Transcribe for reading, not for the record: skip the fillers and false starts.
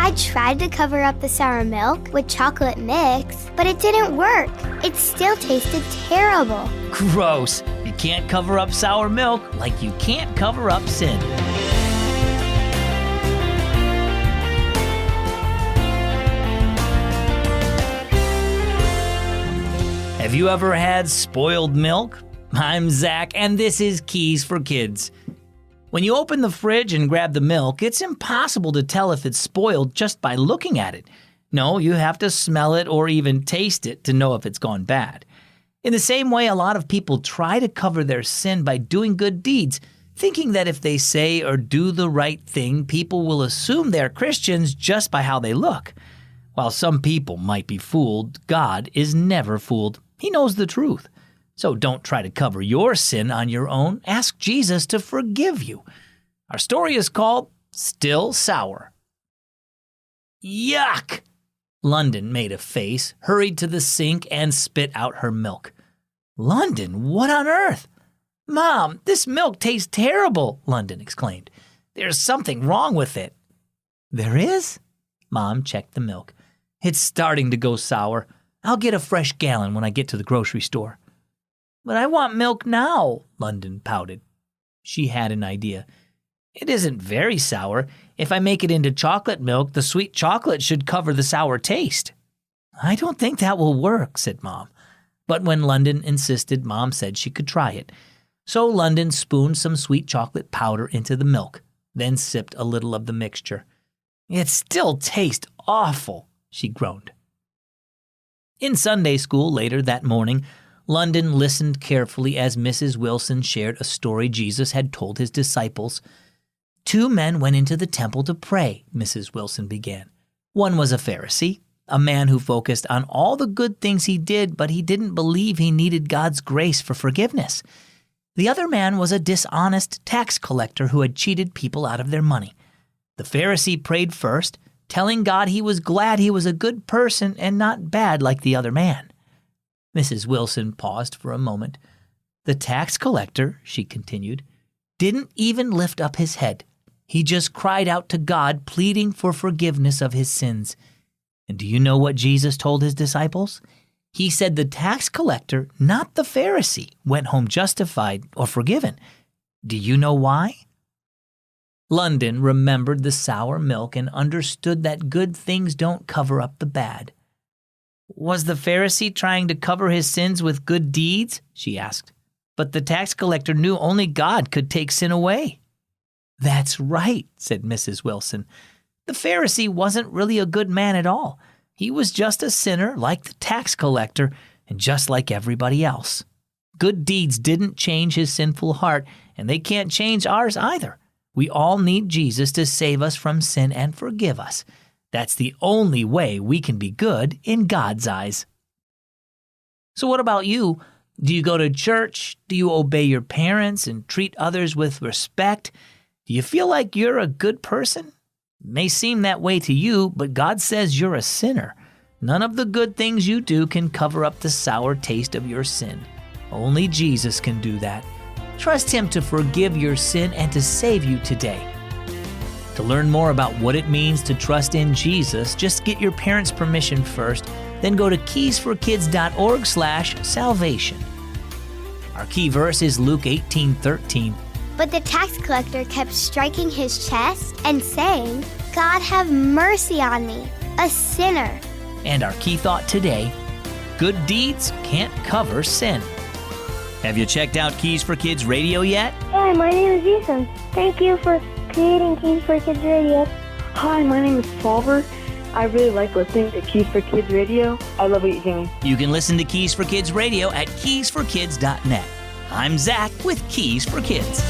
I tried to cover up the sour milk with chocolate mix, but it didn't work. It still tasted terrible. Gross. You can't cover up sour milk like you can't cover up sin. Have you ever had spoiled milk? I'm Zach, and this is Keys for Kids. When you open the fridge and grab the milk, it's impossible to tell if it's spoiled just by looking at it. No, you have to smell it or even taste it to know if it's gone bad. In the same way, a lot of people try to cover their sin by doing good deeds, thinking that if they say or do the right thing, people will assume they're Christians just by how they look. While some people might be fooled, God is never fooled. He knows the truth. So don't try to cover your sin on your own. Ask Jesus to forgive you. Our story is called Still Sour. Yuck! Londyn made a face, hurried to the sink, and spit out her milk. Londyn, what on earth? Mom, this milk tastes terrible, Londyn exclaimed. There's something wrong with it. There is? Mom checked the milk. It's starting to go sour. I'll get a fresh gallon when I get to the grocery store. But I want milk now, Londyn pouted. She had an idea. It isn't very sour. If I make it into chocolate milk, the sweet chocolate should cover the sour taste. I don't think that will work, said Mom. But when Londyn insisted, Mom said she could try it. So Londyn spooned some sweet chocolate powder into the milk, then sipped a little of the mixture. It still tastes awful, she groaned. In Sunday school later that morning, Londyn listened carefully as Mrs. Wilson shared a story Jesus had told his disciples. 2 men went into the temple to pray, Mrs. Wilson began. One was a Pharisee, a man who focused on all the good things he did, but he didn't believe he needed God's grace for forgiveness. The other man was a dishonest tax collector who had cheated people out of their money. The Pharisee prayed first, telling God he was glad he was a good person and not bad like the other man. Mrs. Wilson paused for a moment. The tax collector, she continued, didn't even lift up his head. He just cried out to God, pleading for forgiveness of his sins. And do you know what Jesus told his disciples? He said the tax collector, not the Pharisee, went home justified or forgiven. Do you know why? Londyn remembered the sour milk and understood that good things don't cover up the bad. Was the Pharisee trying to cover his sins with good deeds? She asked. But the tax collector knew only God could take sin away. That's right, said Mrs. Wilson. The Pharisee wasn't really a good man at all. He was just a sinner like the tax collector and just like everybody else. Good deeds didn't change his sinful heart, and they can't change ours either. We all need Jesus to save us from sin and forgive us. That's the only way we can be good in God's eyes. So what about you? Do you go to church? Do you obey your parents and treat others with respect? Do you feel like you're a good person? It may seem that way to you, but God says you're a sinner. None of the good things you do can cover up the sour taste of your sin. Only Jesus can do that. Trust Him to forgive your sin and to save you today. To learn more about what it means to trust in Jesus, just get your parents' permission first, then go to keysforkids.org/salvation. Our key verse is Luke 18:13. But the tax collector kept striking his chest and saying, God have mercy on me, a sinner. And our key thought today, good deeds can't cover sin. Have you checked out Keys for Kids Radio yet? Hi, my name is Ethan. Thank you for creating Keys for Kids Radio. Hi, my name is Solver. I really like listening to Keys for Kids Radio. I love what you're doing. You can listen to Keys for Kids Radio at keysforkids.net. I'm Zach with Keys for Kids.